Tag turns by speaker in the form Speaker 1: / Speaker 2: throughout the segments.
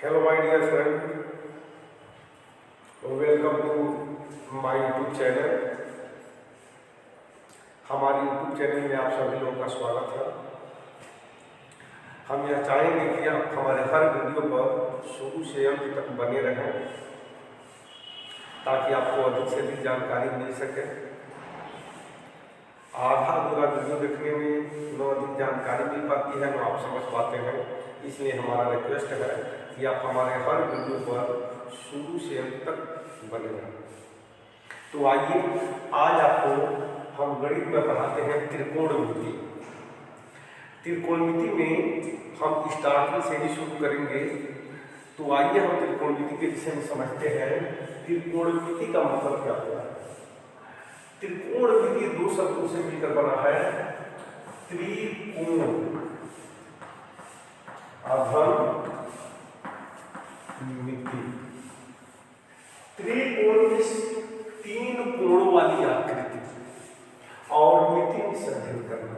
Speaker 1: Hello, my dear friend. Welcome to my YouTube channel. हमारे YouTube channel में आप सभी लोगों का स्वागत है। हम यह चाहेंगे कि आप हमारे हर वीडियो पर शुरू से अंत तक बने रहें ताकि आपको अधिक से अधिक जानकारी मिल सके। आधा अधूरा वीडियो देखने में न अधिक जानकारी मिल पाती है, न आप समझ पाते हैं। इसलिए हमारा रिक्वेस्ट है कि आप हमारे हर वीडियो पर शुरू से अंत तक बने रहें। तो आइए, आज आपको हम गणित में पढ़ाते हैं त्रिकोणमिति। त्रिकोणमिति में हम स्टार्टिंग से ही शुरू करेंगे। तो आइए हम त्रिकोणमिति के विषय में समझते हैं। त्रिकोणमिति का मतलब क्या होता है? त्रिकोणमिति दो शब्दों से मिलकर बना है। त्रिकोण अधम मिति। त्रिकोण इस तीन कोणों वाली आकृति और मिति में अध्ययन करना,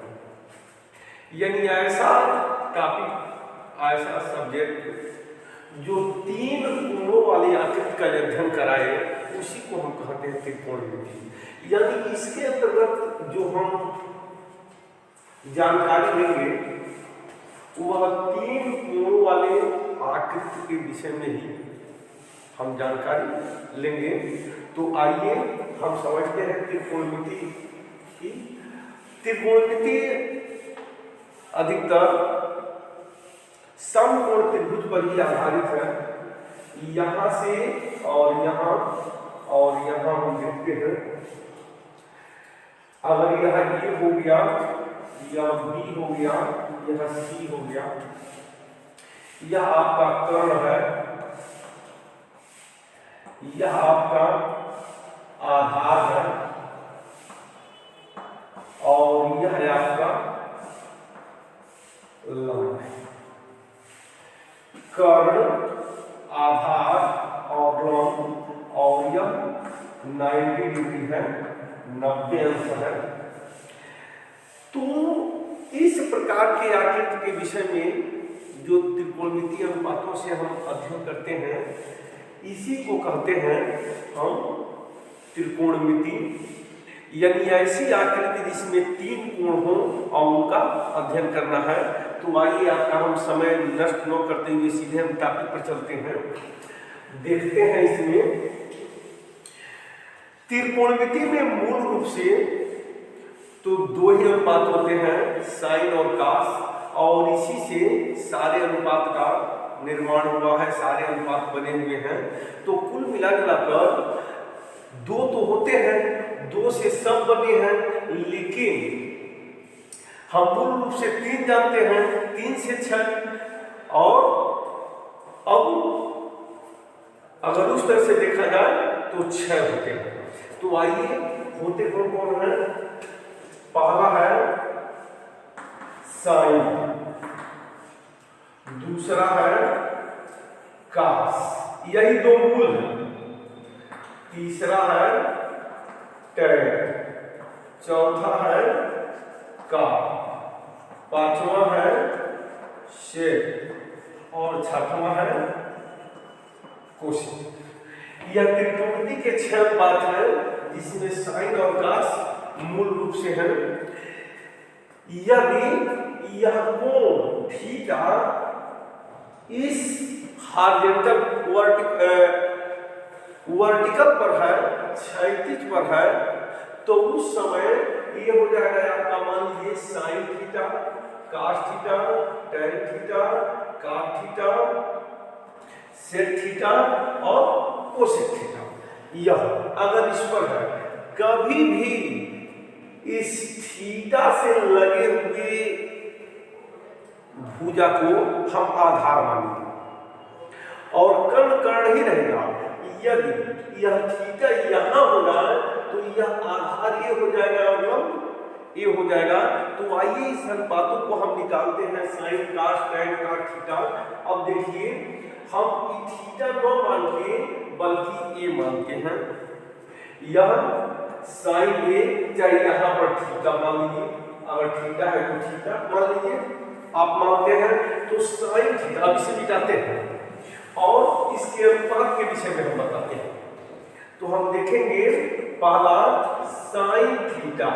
Speaker 1: यानी ऐसा टॉपिक, ऐसा सब्जेक्ट जो तीन कोणों वाली आकृति का अध्ययन कराए, उसी को हम कहते हैं त्रिकोणमिति। यानी इसके अंतर्गत जो हम जानकारी लेंगे वह तीन कोणों वाले आकृति के विषय में ही हम जानकारी लेंगे। तो आइए हम समझते हैं त्रिकोणमिति की। त्रिकोणमिति अधिकतर समकोण त्रिभुज पर ही आधारित है। यहां से और यहां हम देखते हैं, अगर यह ए हो गया, यह बी हो गया, यह सी हो गया, यह आपका कर्ण है, यह आपका आधार है और यह है आपका लंब है। कर्ण, आधार और लंब, और यह 90 डिग्री है, 90 अंश है। तो इस प्रकार के आकृति के विषय में जो त्रिकोणमिति अनुपातों से हम अध्ययन करते हैं, इसी को कहते हैं हम त्रिकोणमिति। यानी ऐसी आकृति जिसमें तीन कोण हो और उनका अध्ययन करना है। तो आइए, आपका हम समय नष्ट न करते हुए सीधे हम टॉपिक पर चलते हैं। देखते हैं इसमें त्रिकोणमिति में मूल रूप से तो दो ही अनुपात होते हैं, साइन और कास, और इसी से सारे अनुपात का निर्माण हुआ है, सारे अनुपात बने हुए हैं। तो कुल मिलाकर दो तो होते हैं, दो से सब बने हैं, लेकिन हम मूल रूप से तीन जानते हैं, 3 से 6। और अब अगर उस तरह से देखा जाए तो 6 होते हैं। तो आइए, होते कौन कौन है? पहला है साइन, दूसरा है कास, यही दो मूल है, तीसरा है टैन, चौथा है का, पांचवा है शेप और छठवां है कोशिश। यह त्रिकोणमिति के 6 अनुपात हैं, जिसमें साइन और कास मूल रूप से है। यदि यह कोण थीटा इस हॉरिजॉन्टल वर्टिकल पर है, क्षैतिज पर है, तो उस समय ये हो जाएगा आपका, मान लीजिए sine theta, cos theta, tan theta, cot theta, sec theta और कोसेक थीटा। यह अगर इस पर है, कभी भी इस थीटा से लगे हुए भुजा को हम आधार मानेंगे और कर्ण ही रहेगा। यदि यह थीटा यहां हो जाए तो यह आधार ये हो जाएगा और लंब ये हो जाएगा। तो आइए इस अनुपातों को हम निकालते हैं, साइन, कास, टैन, काट, थीटा। अब देखिए, हम थीटा न मान के बल्कि ए मानते हैं। यह साइन ए, चाहे यहाँ पर थीटा मान लीजिए, अगर थीटा है तो थीटा मान लीजिए, आप मानते हैं तो साइन थीटा, अब इसे मिटाते हैं और इसके अनुपात के विषय में हम बताते हैं। तो हम देखेंगे पहला साइन थीटा।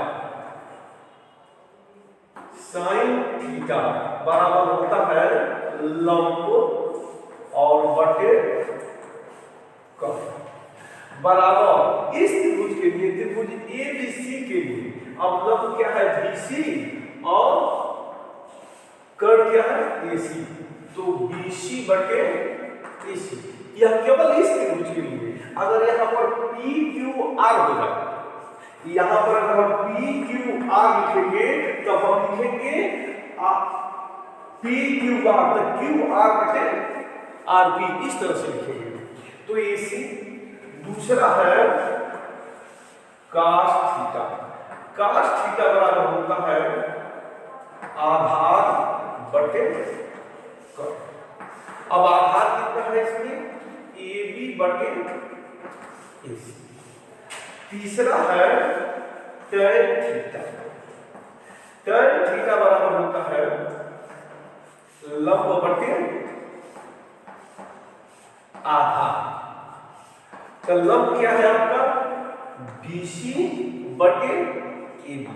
Speaker 1: साइन थीटा बराबर होता है लंब और बटे कर्ण बराबर इस त्रिभुज के लिए, त्रिभुज एबीसी के लिए अब लंब क्या है बीसी और कर्ण क्या है एसी, तो बीसी बटे एसी। यह केवल इस त्रिभुज के लिए। अगर यहाँ पर पी क्यू आर हो जाए, यहाँ पर अगर हम पी क्यू आर लिखेंगे तो हम लिखेंगे पी क्यू आर, तो क्यू आर बटे आर पी, इस तरह से लिखेंगे। तो एसी दूसरा है कास थीटा। कास थीटा बराबर होता है आधार बटे कर्ण। अब आधार कितना है इसमें ए बी बटे एसी। तीसरा है tan थीटा। tan थीटा बराबर होता है लंब बटे आधार। तो लंब क्या है आपका BC बटे AB।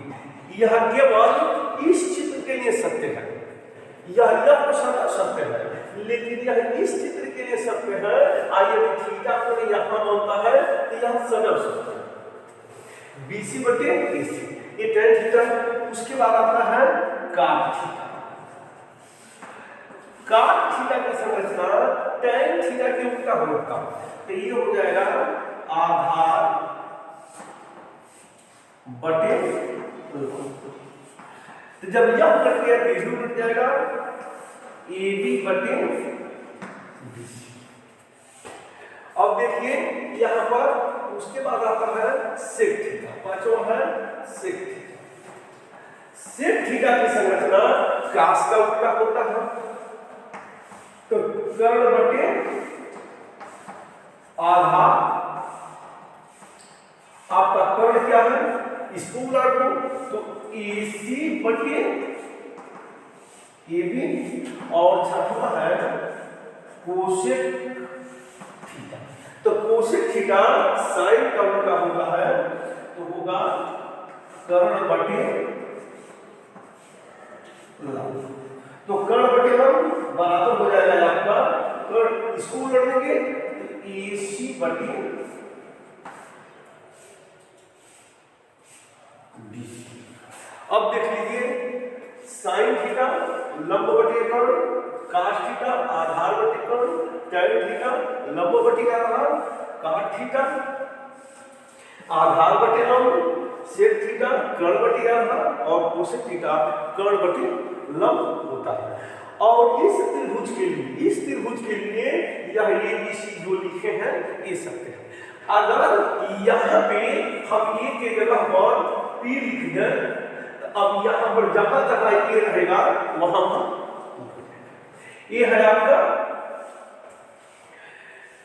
Speaker 1: यह केवल इस चित्र के लिए सत्य है, यह तो सदा सत्य है, लेकिन यह इस चित्र के लिए सत्य है। आइए थीटा को यहाँ बनता है तो यह सदैव सत्य है BC बटे AC, ये tan थीटा। उसके बाद आता है काट थीटा। काट थीटा की संरचना tan थीटा के उल्टा होता है, तो ये हो जाएगा आधार बटे। तो जब यह कट गया तो ये कट जाएगा AB बटे BC। अब देखिए यहाँ पर उसके बाद आता है sec थीटा। पांचवा है sec थीटा। sec थीटा की संरचना कास का उल्टा होता है, तो कर्ण बटे आधार। आपका कर्ण क्या है इसको उलट दो तो AC बटे AB। और छठवा है कोसेक थीटा। तो कोसेक थीटा साइन का उल्टा होता है, तो होगा कर्ण बटे लंब। तो कर्ण बटे लंब बराबर हो जाएगा आपका कर्ण, इसको उलट देंगे तो AC बटे BC। अब देख लीजिए साइन थीटा लंब बटे कर्ण, काट थीटा आधार बटे कर्ण, tan थीटा लंब बटे आधार, काट थीटा आधार बटे लंब, sec थीटा कर्ण बटे आधार और कोसेक थीटा कर्ण बटे लंब होता है। और इस त्रिभुज के लिए यह ABC जो लिखे हैं ये सत्य है। अगर यहाँ पे हम A के जगह पर P लिख दें, अब यहाँ पर जहां जहां ये रहेगा वहां ये है आपका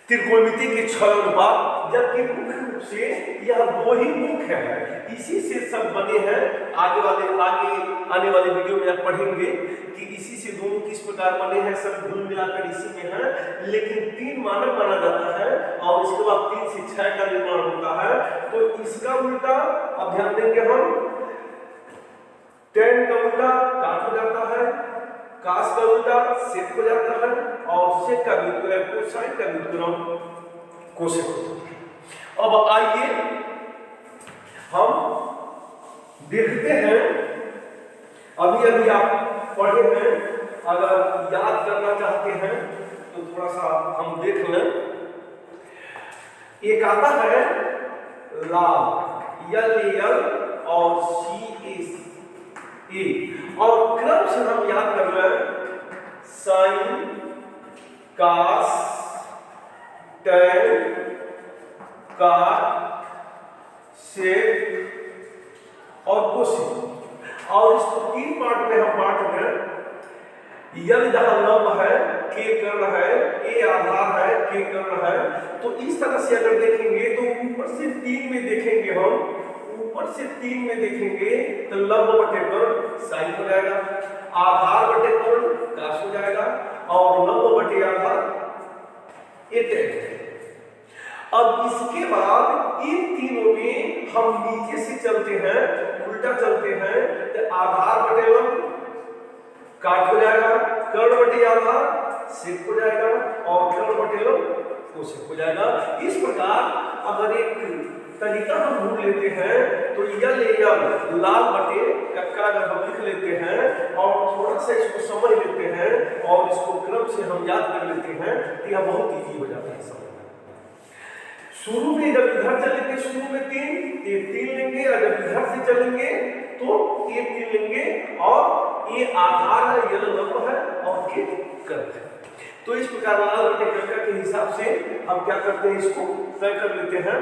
Speaker 1: त्रिकोणमिति के 6 अनुपात, जबकि मुख्य रूप से यह दो ही मुख्य है, इसी से सब बने हैं। आगे आने वाले वीडियो में आप पढ़ेंगे कि इसी से दोनों किस प्रकार बने हैं, सब घुल मिलाकर इसी में है। लेकिन 3 मानक माना जाता है और इसके बाद 3 से 6 का निर्माण होता है। तो इसका उल्टा अब ध्यान देंगे हम, tan का उल्टा काट हो जाता है, कास का उल्टा सेक हो जाता है और सेक का व्युत्क्रम कोसाइन का व्युत्क्रम कोसेक हो जाता है। अब आइए हम देखते हैं, अभी आप पढ़े हैं, अगर याद करना चाहते हैं तो थोड़ा सा हम देख लें। एक आता है लाभ LAL और CAC और क्रम से हम याद कर रहे साइन कास tan काट सेक और कोसेक। और इसको 3 पार्ट में हम बांट दें। यल जहां लंब है, के कर्ण है, ए आधार है, के कर्ण है। तो इस तरह से अगर देखेंगे तो ऊपर से 3 में देखेंगे, हम ऊपर से 3 में देखेंगे तो लंब बटे कर्ण साइन हो जाएगा, आधार बटे कर्ण कास हो जाएगा और लंब बटे आधार ये तय है। अब इसके बाद इन तीनों में हम नीचे से चलते हैं, उल्टा चलते हैं, तो आधार बटे लंब काट हो जाएगा, कर्ण बटे आधार सेक हो जाएगा और कर्ण बटे लंब कोसेक हो जाएगा। इस प्रकार अगर एक तरीका हम ढूंढ लेते हैं तो यल एल लाल बटे कक्का अगर हम लिख लेते हैं और थोड़ा सा इसको समझ लेते हैं और इसको क्रम से हम याद कर लेते हैं तो यह बहुत इजी हो जाता है समझना। शुरू में जब इधर चलेंगे शुरू में ये तीन लेंगे और जब इधर से चलेंगे तो ये तीन लेंगे और ये आधार है, ये लंब है और ये कर्ण है। तो इस प्रकार लाल बटे कक्का के हिसाब से हम क्या करते हैं, इसको तय कर लेते हैं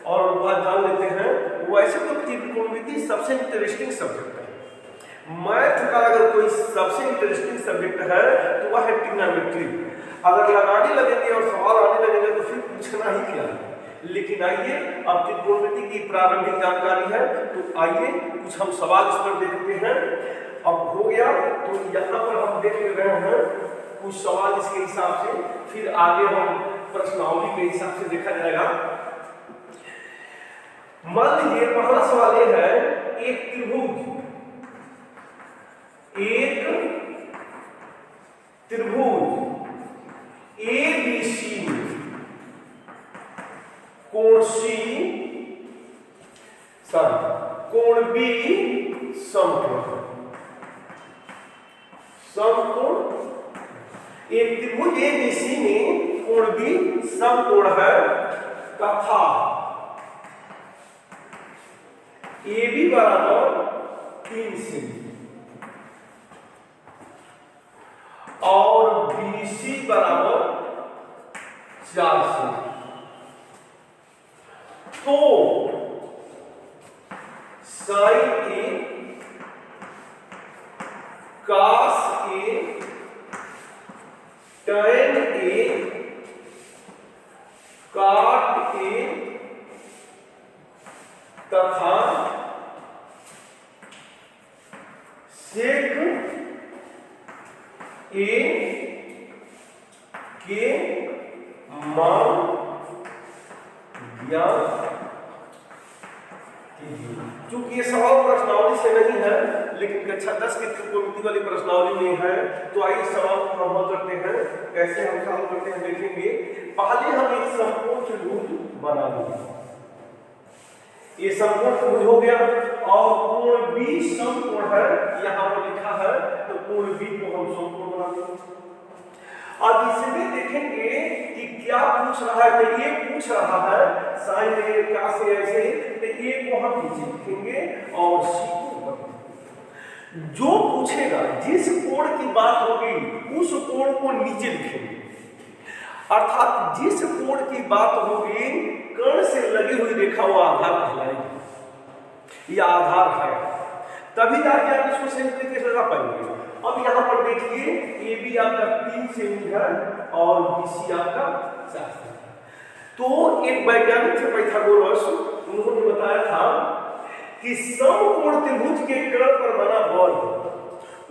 Speaker 1: और बात जान लेते हैं। वैसे तो त्रिकोणमिति सबसे इंटरेस्टिंग सब्जेक्ट है। मैथ का अगर कोई सबसे इंटरेस्टिंग सब्जेक्ट है तो वह है ट्रिग्नोमेट्री। अगर लगाने लगेंगे और सवाल आने लगेंगे तो फिर पूछना ही क्या है। लेकिन आइए, अब त्रिकोणमिति की प्रारंभिक जानकारी है तो आइए कुछ हम सवाल इस पर देखते हैं। अब हो गया तो यहाँ पर हम देख रहे हैं कुछ सवाल इसके हिसाब से, फिर आगे हम प्रश्नावली के हिसाब से देखा जाएगा। मान लीजिए पहला सवाल ये है, एक त्रिभुज ABC कोण C कोण B समकोण। एक त्रिभुज ABC में कोण B समकोण है तथा AB बराबर 3 सेमी और BC बराबर 4 सेमी। तो sign A cos A tan A cot A तथा सेक A के मान ज्ञात कीजिए। चूंकि ये सवाल प्रश्नावली से नहीं है लेकिन कक्षा 10 की त्रिकोणमिति वाली प्रश्नावली में है, तो आइए सवाल को हम हल करते हैं। कैसे हम सॉल्व करते हैं देखेंगे। पहले हम एक समकोण त्रिभुज बना लेंगे। ये समकोण त्रिभुज हो गया और कोण B समकोण है, यहाँ पर लिखा है, तो कोण B को हम समकोण बना देंगे। अब इसमें देखेंगे कि क्या पूछ रहा है। तो ये पूछ रहा है साइन ए cos A ऐसे, तो ए को हम नीचे लिखेंगे और सी को जो पूछेगा जिस कोण की बात होगी उस कोण को नीचे लिखेंगे। अर्थात जिस कोण की बात होगी कर्ण से लगी हुई रेखा वो आधार कहलाएगी। यह आधार है, तभी जाके आप इसको सही तरीके से लगा पाएंगे। अब यहाँ पर देखिए AB आपका 3 सेमी है और BC आपका 4 सेमी है। तो एक वैज्ञानिक थे पाइथागोरस, उन्होंने बताया था कि समकोण त्रिभुज के कर्ण पर बना वर्ग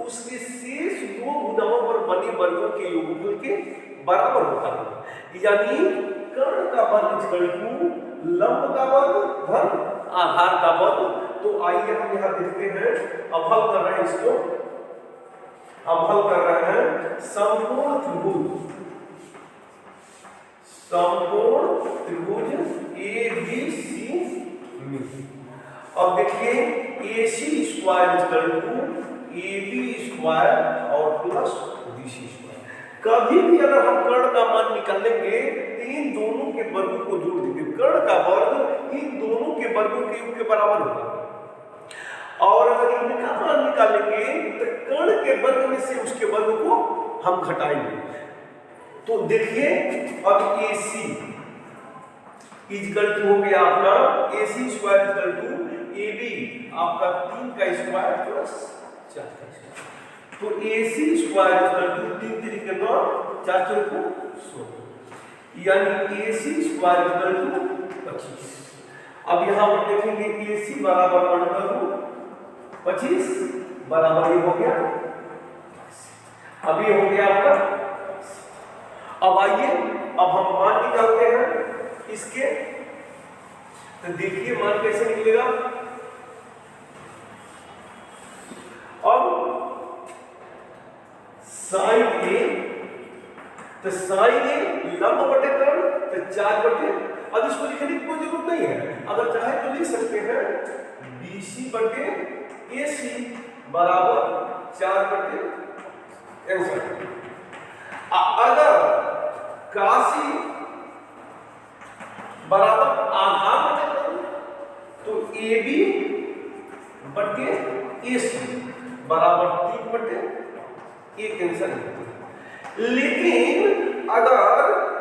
Speaker 1: उसके शेष दो भुजाओं पर बने वर्गों के योगफल के बराबर होता है। यानी कर्ण का वर्ग = लंब का वर्ग धन आधार का वर्ग। तो आइए हम यहाँ देखते हैं, अब हल कर रहे हैं इसको। अब हल कर रहे हैं समकोण त्रिभुज ABC में। अब देखिए AC स्क्वायर AB स्क्वायर और प्लस BC स्क्वायर। कभी भी अगर हम कर्ण का मान निकालेंगे तो इन दोनों के वर्गों को जोड़ देंगे। कर्ण का वर्ग इन दोनों के वर्गों के योग के बराबर होगा और अगर इनका मान निकालेंगे तो कर्ण के वर्ग में से उसके वर्ग को हम घटाएंगे। तो देखिए अब AC = हो गया आपका AC स्क्वायर = AB आपका 3 का स्क्वायर प्लस 4 का स्क्वायर। तो AC स्क्वायर = 3 × 3 = 9 4 × 4 = 16, यानी AC स्क्वायर = 25। अब यहाँ पर देखेंगे AC बराबर √25 बराबर ये हो गया, अब ये हो गया आपका। अब आइए, अब हम मान निकालते हैं इसके। तो देखिए मान कैसे निकलेगा। अब साइन ए, तो साइन ए लंब बटे कर्ण, तो 4 बटे, अब इसको लिखने की कोई जरूरत नहीं है, अगर चाहे तो लिख सकते हैं BC बटे AC बराबर 4 बटे आंसर। अगर काशी बराबर आधार बटे कर्ण, तो AB बटे AC बराबर 3 बटे 1 आंसर। लेकिन अगर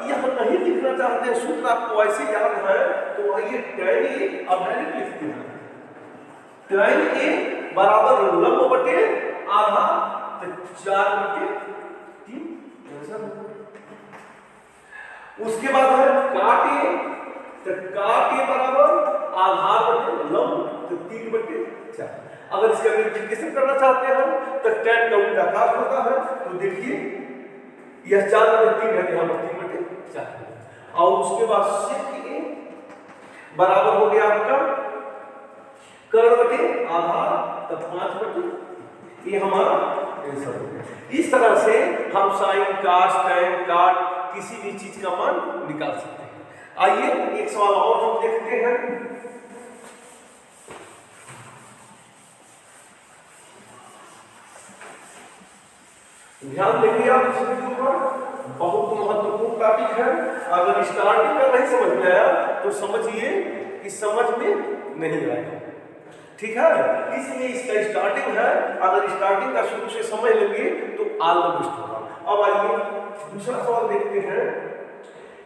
Speaker 1: यह नहीं लिखना चाहते हैं, सूत्र आपको ऐसे याद है, तो आइए tan A अब डायरेक्ट लिखते हैं। tan A बराबर लंब बटे आधा, तो 4 बटे 3 आंसर। उसके बाद है काट A, तो काट A बराबर आधार बटे लंब, तो 3 बटे 4। अगर इसका मल्टीप्लिकेशन करना चाहते हैं तो tan का उल्टा काट होता है, तो देखिए यह 4 बटे 3 है, यहाँ पर 3 बटे 4। और उसके बाद sec A बराबर हो गया आपका कर्ण बटे आधार, तो 5 बटे, ये हमारा आंसर हो गया। इस तरह से हम साइन, कास, tan, काट किसी भी चीज का मान निकाल सकते हैं। आइए एक सवाल और हम देखते हैं। ध्यान देंगे आप इस वीडियो पर, बहुत महत्वपूर्ण टॉपिक है। अगर स्टार्टिंग का नहीं समझ में आया तो समझिए कि समझ में नहीं आएगा, ठीक है। इसलिए इसका स्टार्टिंग है, अगर स्टार्टिंग का शुरू से समझ लेंगे तो ऑल द बेस्ट होगा। अब आइए दूसरा सवाल देखते हैं।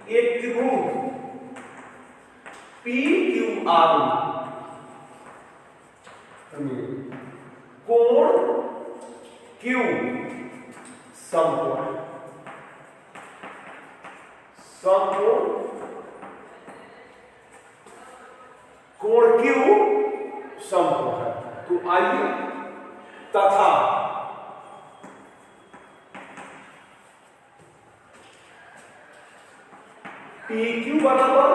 Speaker 1: एक त्रिभुज PQR कोण Q समकोण, समकोण कोण Q समकोण है, तो आइए तथा PQ बराबर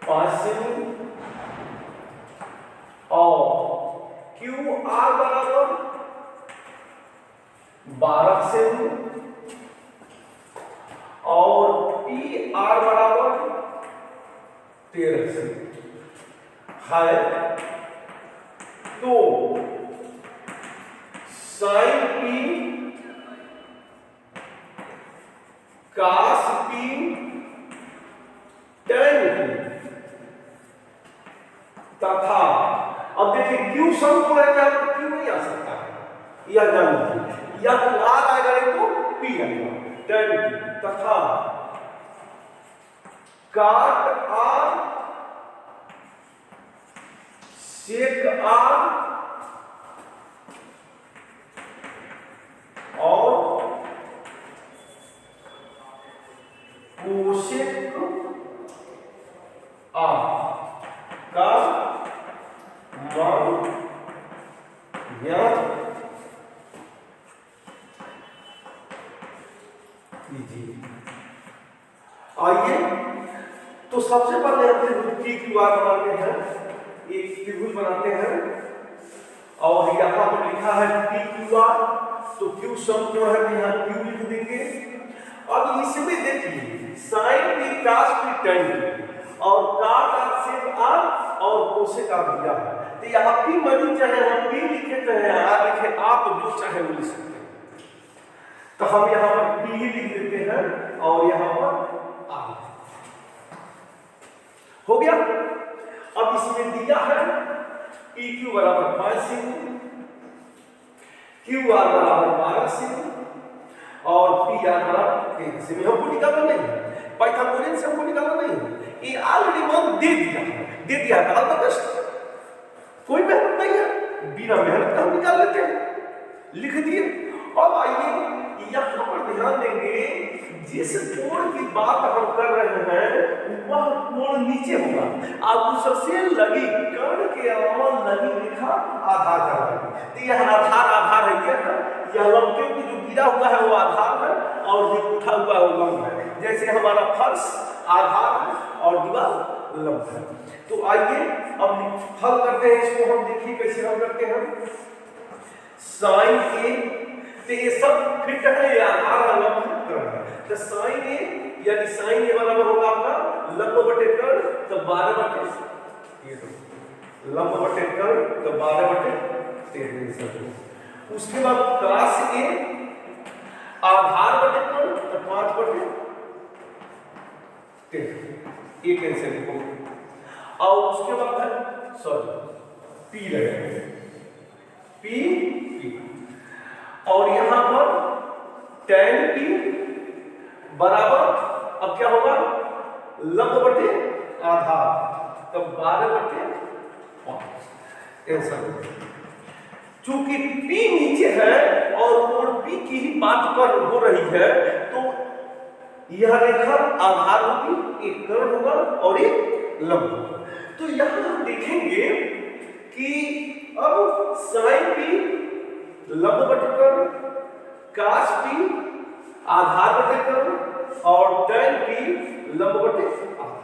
Speaker 1: 5 सेमी और QR बराबर 12 सेमी और PR बराबर 13 सेमी है, तो साइन P कास P tan P तथा, अब देखिए Q समकोण है, क्या Q नहीं आ सकता है, यह जान लीजिए, या तो R आएगा नहीं तो P आएगा, tan P तथा काट R sec R और कोसेक R का मान ज्ञात कीजिए। आइए तो सबसे पहले हम PQR बनाते हैं, एक त्रिभुज बनाते हैं और यहाँ पर लिखा है PQR, तो Q समकोण है, तो यहाँ Q लिख देंगे। अब इसमें देखिए साइन P कास P tan P और काट R sec R और कोसेक R दिया है, तो यहाँ P मनी चाहे हम P लिखे चाहे R लिखे, आप जो चाहे वो लिख सकते हैं। तो हम यहाँ पर P ही लिख देते हैं और यहाँ पर R हो गया। अब इसमें दिया है PQ बराबर 5 सेमी, QR बराबर 12 सेमी और PR बराबर 13 सेमी। हमको निकालना नहीं है, पाइथागोरियन से हमको निकालना नहीं है, ये ऑलरेडी मान दे दिया है, ऑल द बेस्ट, कोई मेहनत नहीं है, बिना मेहनत का हम निकाल लेते हैं, लिख दिए। अब आइए यहाँ पर ध्यान देंगे, जिस कोण की बात हम कर रहे हैं वह कोण नीचे होगा, अब उससे लगी कर्ण के अलावा लगी रेखा आधार का, तो यह आधार है, यह लंबे की जो गिरा हुआ है वो आधार है और ये उठा हुआ लंब है। जैसे हमारा फर्श आधार है और दीवार लंब है। तो आइए अब हल करते हैं इसको। हम देखिए कैसे हल करते हैं। साइन ए, तो ये सब फिट है, ये आधार है, लंब है। तो साइन ए यानी साइन ए बराबर होगा आपका लंब बटे कर्ण, तो 12 बटे ये तो लंब बटे कर्ण, तो 12 बटे 13। उसके बाद cos ए आधार बटे कर्ण, तो 5 बटे 13, ये कैंसिल हो। और उसके बाद है सॉरी पी लगेगा, पी और यहां पर tan पी बराबर अब क्या होगा लंब बटे आधार, तो 12 बटे 5। चूंकि P नीचे है और कोण P की ही बात पर हो रही है, तो यह रेखा आधार होगी, एक कर्ण होगा और एक लंब होगा। तो यहां हम देखेंगे कि अब sin P लंब बटे कर्ण, cos P आधार बटे कर्ण और tan P लंब बटे आधार।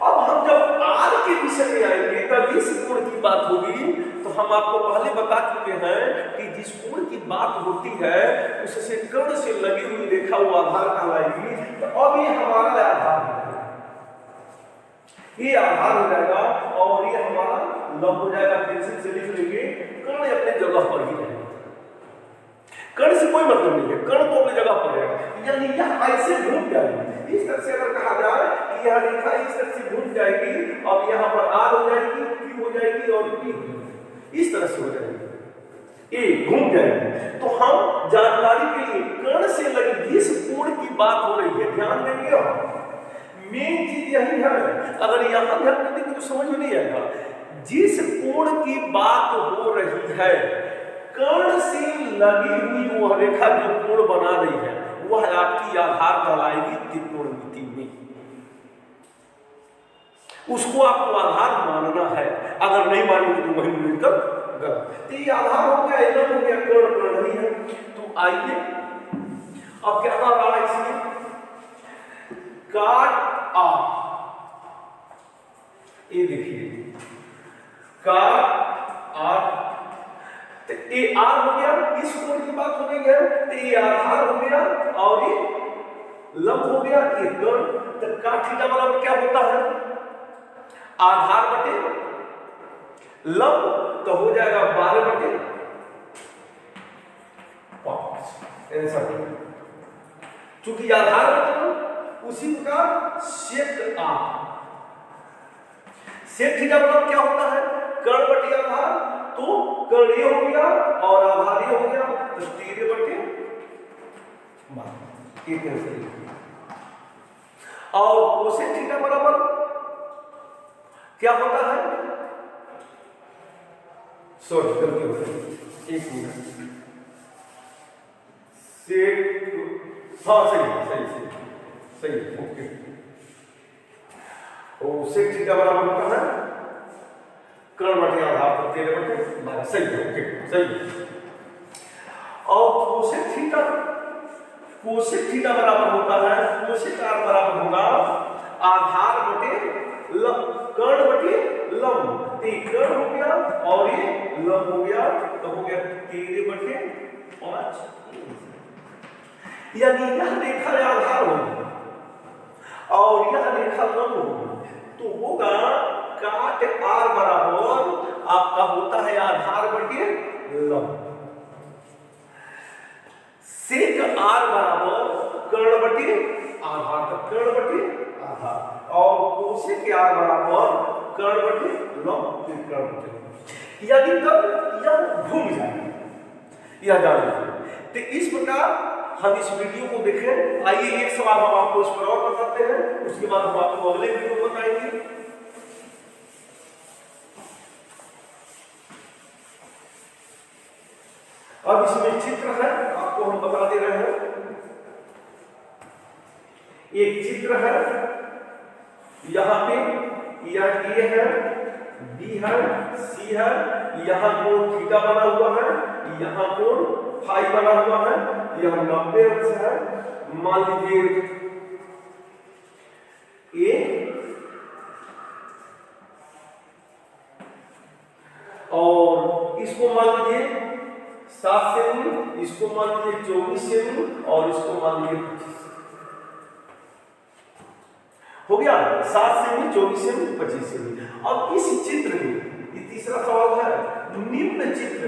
Speaker 1: अब हम जब आर के विषय में आएंगे तब इस कोण की बात होगी। तो हम आपको पहले बता चुके हैं कि जिस कोण की बात होती है उससे कर्ण से लगी हुई रेखा वो आधार कहलाएगी। तो अब ये हमारा आधार है, ये आधार हो जाएगा और ये हमारा लंब हो जाएगा। पेंसिल से लिख लेंगे, कर्ण अपने जगह पर ही रहेगा, कर्ण से कोई मतलब नहीं है, कर्ण तो अपनी जगह पर है। यानी यह ऐसे घूम जाएगी, इस तरह से अगर कहा जाए कि यह रेखा इस तरह से घूम जाएगी, अब यहाँ पर आर हो जाएगी, पी हो जाएगी और पी हो जाएगी, इस तरह से हो जाएगी, ए घूम जाएगी। तो हम जानकारी के लिए कर्ण से लगी जिस कोण की बात हो रही है ध्यान देंगे। और मेन चीज यही है, अगर यहाँ ध्यान देंगे तो समझ में नहीं आएगा। जिस कोण की बात हो रही है कर्ण से लगी हुई वह रेखा जो कोण बना रही है वह आपकी आधार कहलाएगी त्रिकोणमिति में। उसको आपको आधार मानना है, अगर नहीं मानेंगे तो वही मिलकर गलत। तो ये आधार हो गया, लंब हो गया, कर्ण नहीं है। तो आइए अब क्या आ रहा है इसमें, काट आर, ये देखिए काट आर, तो ये आर हो गया, इस कोण की बात हो रही है, तो ये आधार हो गया और ये लंब हो गया, ये कर्ण। तो काट थीटा बराबर क्या होता है आधार बटे लंब, तो हो जाएगा 12 बटे 5 आंसर। चूंकि आधार बटे लंब, उसी प्रकार सेक आर, सेक थीटा बराबर क्या होता है कर्ण बटे आधार, तो कर्ण ये हो गया और आधार ये हो गया, तो 13 बटे 12। और कोसेक थीटा बराबर क्या होता है, सॉरी गलती हो गई, एक मिनट, सेक, हाँ सही ओके। और सेक थीटा बराबर होता है कर्ण बटे आधार, तो 13 बटे 12, सही है, ओके सही। और कोसेक थीटा बराबर होता है, कोसेक आर बराबर होगा आधार बटे लंब, कर्ण बटे लंब, तो कर्ण हो गया और ये लंब हो गया, तो हो गया 13 बटे 5। यानी यह रेखा आधार होगी और यह रेखा लंब होगी, तो होगा काट आर बराबर आपका होता है आधार बटे लंब, सेक आर बराबर कर्ण बटे आधार, तो कर्ण बटे आधार, और कोसेक आर बराबर कर्ण बटे लंब, कर्ण बटे लंब। यानी तब यह घूम जाएगा, यह जान लीजिए। तो इस प्रकार हम इस वीडियो को देखें। आइए एक सवाल हम आपको इस पर और बताते हैं, उसके बाद हम आपको अगले वीडियो में बताएंगे। अब इसमें चित्र है, आपको हम बता दे रहे हैं। एक चित्र है, यहां पे यह ए है, बी है, सी है, यहां कोण थीटा बना हुआ है, यहां कोण फाई बना हुआ है, यह 90 अंश है, मान लीजिए ए और इसको मान लीजिए 7 सेमी, इसको मान लीजिए 24 सेमी और इसको मान लीजिए 25। हो गया 7 सेमी, 24 सेमी, 25 सेमी। अब इस चित्र में ये तीसरा सवाल है, निम्न चित्र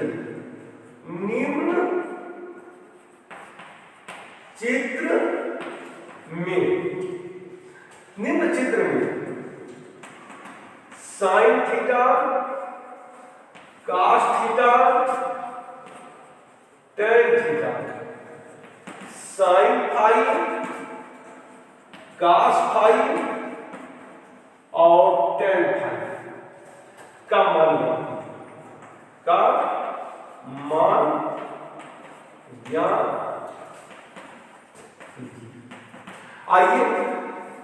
Speaker 1: में sine theta, cos theta, tan theta, sine phi, cos phi और टेन फाई का मान ज्ञात। आइए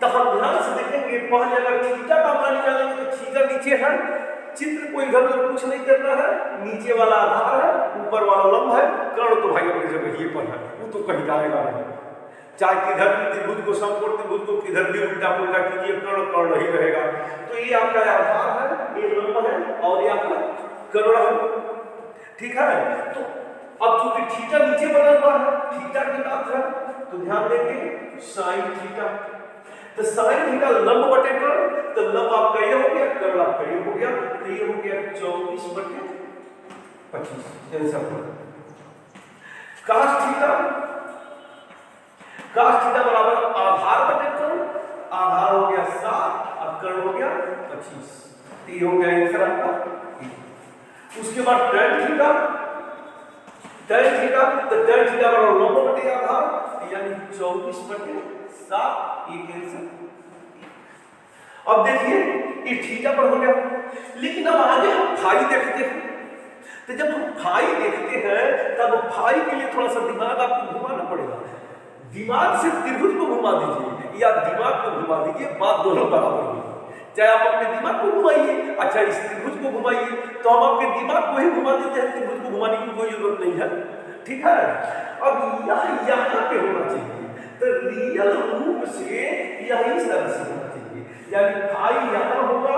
Speaker 1: तो हम ध्यान से देखेंगे, पहले अगर थीटा का मान निकालेंगे तो थीटा नीचे है, चित्र को इधर उधर कुछ नहीं करना है, नीचे वाला आधार है, ऊपर वाला लंब है, कर्ण तो भाई अपनी जगह ये पर है, वो तो कहीं जाएगा नहीं। चाहे किधर भी त्रिभुज को समकोण त्रिभुज को किधर भी उल्टा पुल्टा कीजिए, कर्ण कर्ण ही रहेगा। तो ये आपका आधार है, ये लंब है और ये आपका कर्ण है, ठीक है। तो अब चूंकि थीटा नीचे बना हुआ है, थीटा की बात है तो ध्यान देंगे साइन थीटा, तो साइन थीटा लंब बटे कर्ण, तो लंब आपका ये हो गया, कर्ण आपका ये हो गया, तो ये हो गया 24 बटे 25 आंसर। कास थीटा बराबर आधार बटे कर्ण, आधार हो गया 7 और कर्ण हो गया 25, तो ये हो गया आंसर आपका। उसके बाद tan थीटा, तो tan थीटा बराबर लंब बटे आधार यानी 24 बटे 7, ये आंसर। अब देखिए ये थीटा पर हो गया, लेकिन अब आगे हम फाई देखते हैं। तो जब हम फाई देखते हैं तब फाई के लिए थोड़ा सा दिमाग आपको घुमाना पड़ेगा। दिमाग से त्रिभुज को घुमा दीजिए या दिमाग को घुमा दीजिए, बात दोनों बराबर होगी। चाहे आप अपने दिमाग को घुमाइए, अच्छा इस त्रिभुज को घुमाइए, तो हम आपके दिमाग को ही घुमा देते हैं, त्रिभुज को घुमाने की कोई जरूरत नहीं है, ठीक है। अब यह यहाँ पे होना चाहिए, तो रियल रूप से यह इस तरह से होना चाहिए, यानी फाई यहाँ होगा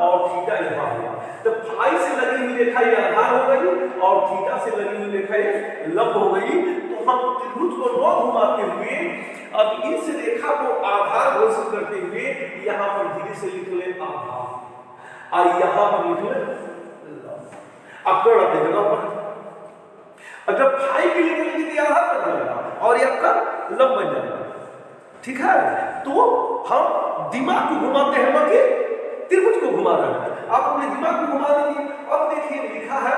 Speaker 1: और थीटा यहाँ होगा। तो फाई से लगी हुई रेखा ये आधार हो गई और थीटा से लगी हुई रेखा ये लंब हो गई। तो हम त्रिभुज को न घुमाते हुए अब इस रेखा को आधार घोषित करते हुए यहाँ पर धीरे से लिख ले आधार और यहाँ पर लिख ले लंब। अब कर्ण अपनी जगह पर, अगर फाई के लिए लिखेंगे तो आधार बन जाएगा और ये आपका लंब बन जाएगा, ठीक है। तो हम दिमाग को घुमाते हैं बाकी त्रिभुज को घुमा रहे हैं, आप अपने दिमाग को घुमा दीजिए। अब देखिए लिखा है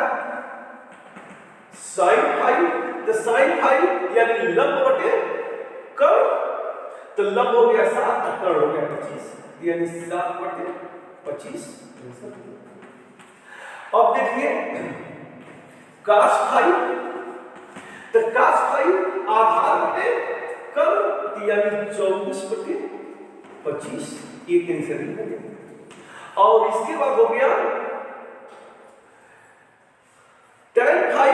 Speaker 1: साइन फाई, तो साइन फाई यानी लंब बटे कर्ण, तो लंब हो गया 7 और कर्ण हो गया 25, यानी 7 बटे 25। अब देखिए कास फाई, तो कास फाई आधार बटे कर्ण यानी 24 बटे 25, ये कैंसिल हो गया। और इसके बाद हो गया tan फाई,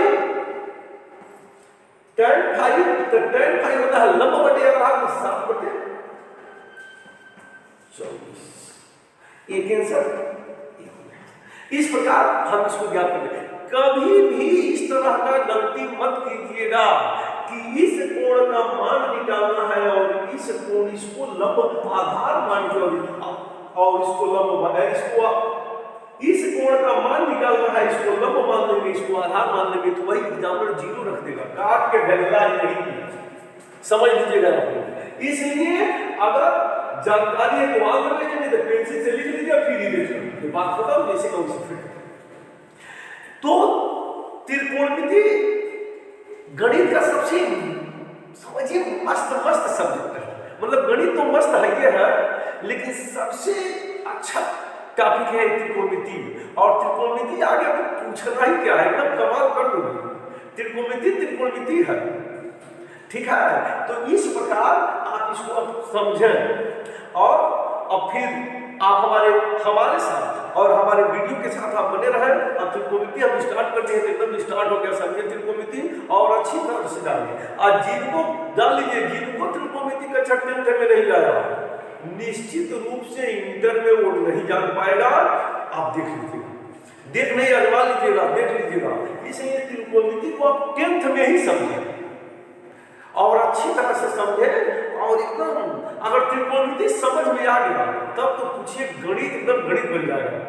Speaker 1: तो tan फाई होता है लंब बटे आधार, 7 बटे 24, ये कैंसिल। इस प्रकार हम इसको ज्ञात करेंगे। कभी भी इस तरह का गलती मत कीजिएगा कि इस कोण का मान निकालना है और इस कोण इसको लंब आधार मान के और इसको लंब इस कोण का मान निकालना है, इसको लंब मान लेंगे, इसको आधार मान लेंगे, तो वही एग्जाम्पल 0 रख देगा, काट के भेजना नहीं, समझ लीजिएगा। इसलिए अगर जानकारी है तो आगे भेजेंगे, तो पेंसिल से लिख लीजिए फिर ही देखिए, बात खत्म, जैसे कौन सी फिर। तो त्रिकोणमिति गणित का सबसे समझिए मस्त सब्जेक्ट है, मतलब गणित तो मस्त है ये है, लेकिन सबसे अच्छा टॉपिक है त्रिकोणमिति। और त्रिकोणमिति आगे तो पूछना ही क्या है, एकदम कमाल कर दोगे। त्रिकोणमिति है, ठीक है। तो इस प्रकार आप इसको समझें और अब फिर आप हमारे साथ और हमारे वीडियो के साथ आप बने रहे। अब त्रिकोणमिति हम स्टार्ट करते हैं तो एकदम स्टार्ट हो गया समझिए त्रिकोणमिति, और अच्छी तरह से डालिए। आज जिनको डाल लीजिए, जिनको त्रिकोणमिति का छठ में नहीं आया निश्चित रूप से इंटर में वो नहीं जान पाएगा। आप देख लीजिएगा, देख नहीं अजमा लीजिएगा, देख लीजिएगा। इसलिए त्रिकोणमिति को आप 10th में ही समझें और अच्छी तरह से समझे, और एकदम अगर त्रिकोणमिति समझ में आ गया तब तो पूछिए गणित एकदम गणित बन जाएगा।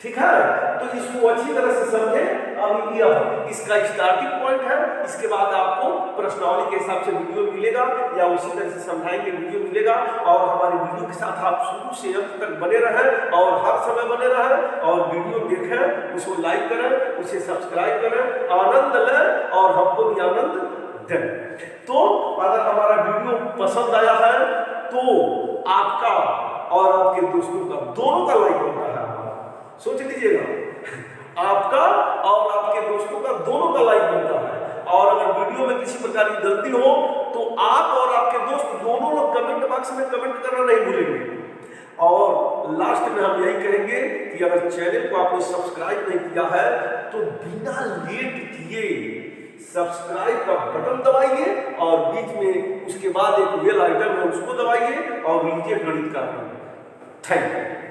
Speaker 1: ठीक है, तो इसको अच्छी तरह से समझे। अब यह इसका स्टार्टिंग पॉइंट है, इसके बाद आपको प्रश्नावली के हिसाब से वीडियो मिलेगा या उसी तरह से समझाएंगे वीडियो मिलेगा। और हमारे वीडियो के साथ आप शुरू से अंत तक बने रहें और हर समय बने रहें और वीडियो देखें, उसको लाइक करें, उसे सब्सक्राइब करें, आनंद लें और हमको भी आनंद दें। तो अगर हमारा वीडियो पसंद आया है तो आपका और आपके दोस्तों का दोनों का लाइक बनता है। सोच लीजिएगा, आपका और आपके दोस्तों का दोनों का लाइक बनता है। और अगर वीडियो में किसी प्रकार की गलती हो तो आप और आपके दोस्त दोनों लोग कमेंट बॉक्स में कमेंट करना नहीं भूलेंगे। और लास्ट में हम यही कहेंगे कि अगर चैनल को आपने सब्सक्राइब नहीं किया है तो बिना लेट किए सब्सक्राइब का बटन दबाइए और बीच में उसके बाद एक बेल आइकन है उसको दबाइए और लीजिए गणित का। Thank you.